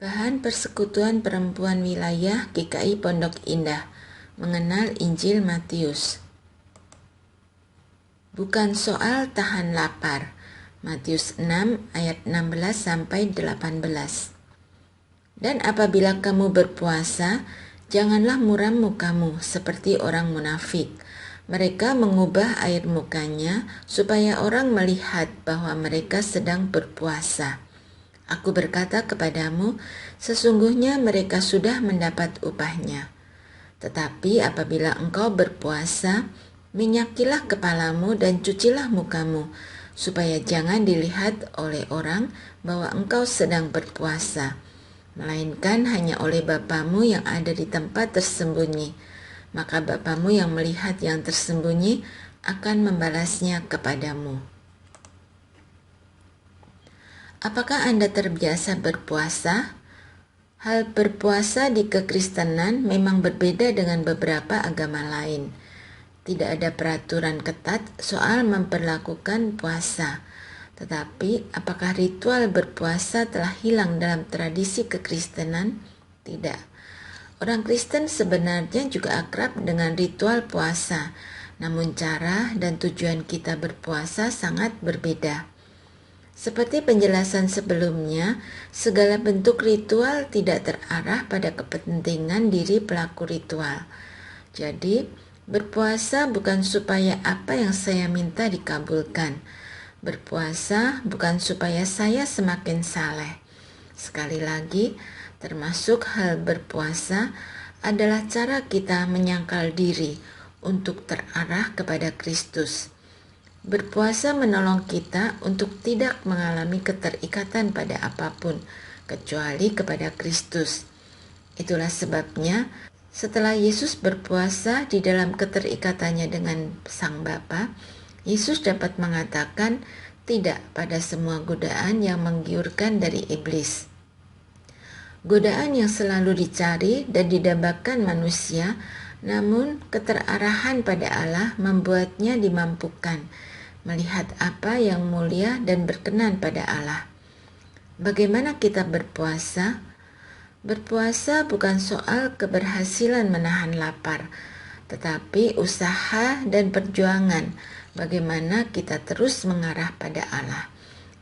Bahan Persekutuan Perempuan Wilayah GKI Pondok Indah mengenal Injil Matius. Bukan soal tahan lapar. Matius 6 ayat 16-18. Dan apabila kamu berpuasa, janganlah muram mukamu seperti orang munafik. Mereka mengubah air mukanya supaya orang melihat bahwa mereka sedang berpuasa. Aku berkata kepadamu, sesungguhnya mereka sudah mendapat upahnya. Tetapi apabila engkau berpuasa, minyakilah kepalamu dan cucilah mukamu, supaya jangan dilihat oleh orang bahwa engkau sedang berpuasa, melainkan hanya oleh Bapamu yang ada di tempat tersembunyi. Maka Bapamu yang melihat yang tersembunyi akan membalasnya kepadamu. Apakah Anda terbiasa berpuasa? Hal berpuasa di kekristenan memang berbeda dengan beberapa agama lain. Tidak ada peraturan ketat soal memperlakukan puasa. Tetapi apakah ritual berpuasa telah hilang dalam tradisi kekristenan? Tidak. Orang Kristen sebenarnya juga akrab dengan ritual puasa, namun cara dan tujuan kita berpuasa sangat berbeda. Seperti penjelasan sebelumnya, segala bentuk ritual tidak terarah pada kepentingan diri pelaku ritual. Jadi, berpuasa bukan supaya apa yang saya minta dikabulkan. Berpuasa bukan supaya saya semakin saleh. Sekali lagi, termasuk hal berpuasa adalah cara kita menyangkal diri untuk terarah kepada Kristus. Berpuasa menolong kita untuk tidak mengalami keterikatan pada apapun, kecuali kepada Kristus. Itulah sebabnya, setelah Yesus berpuasa di dalam keterikatannya dengan Sang Bapa, Yesus dapat mengatakan tidak pada semua godaan yang menggiurkan dari iblis. Godaan yang selalu dicari dan didambakan manusia, namun keterarahan pada Allah membuatnya dimampukan melihat apa yang mulia dan berkenan pada Allah. Bagaimana kita berpuasa? Berpuasa bukan soal keberhasilan menahan lapar, tetapi usaha dan perjuangan bagaimana kita terus mengarah pada Allah,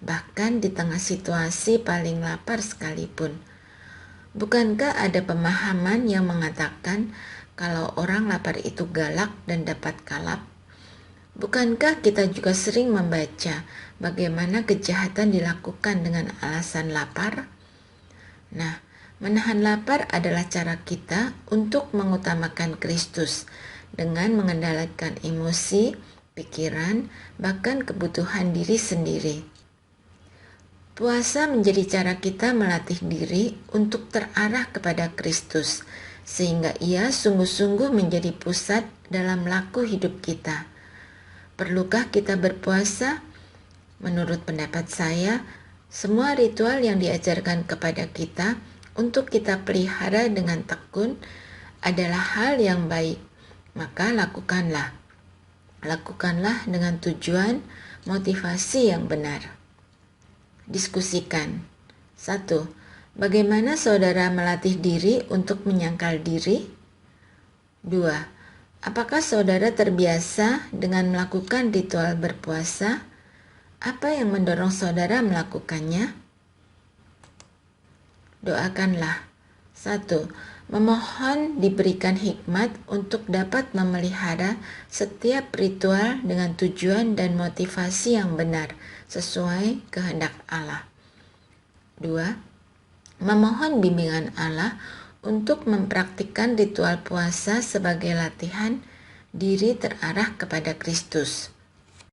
bahkan di tengah situasi paling lapar sekalipun. Bukankah ada pemahaman yang mengatakan kalau orang lapar itu galak dan dapat kalap? Bukankah kita juga sering membaca bagaimana kejahatan dilakukan dengan alasan lapar? Nah, menahan lapar adalah cara kita untuk mengutamakan Kristus dengan mengendalikan emosi, pikiran, bahkan kebutuhan diri sendiri. Puasa menjadi cara kita melatih diri untuk terarah kepada Kristus, sehingga Ia sungguh-sungguh menjadi pusat dalam laku hidup kita. Perlukah kita berpuasa? Menurut pendapat saya, semua ritual yang diajarkan kepada kita untuk kita pelihara dengan tekun adalah hal yang baik. Maka lakukanlah. Lakukanlah dengan tujuan, motivasi yang benar. Diskusikan. 1. Bagaimana saudara melatih diri untuk menyangkal diri? 2. Apakah saudara terbiasa dengan melakukan ritual berpuasa? Apa yang mendorong saudara melakukannya? Doakanlah. 1. Memohon diberikan hikmat untuk dapat memelihara setiap ritual dengan tujuan dan motivasi yang benar sesuai kehendak Allah. 2. Memohon bimbingan Allah untuk mempraktikkan ritual puasa sebagai latihan diri terarah kepada Kristus.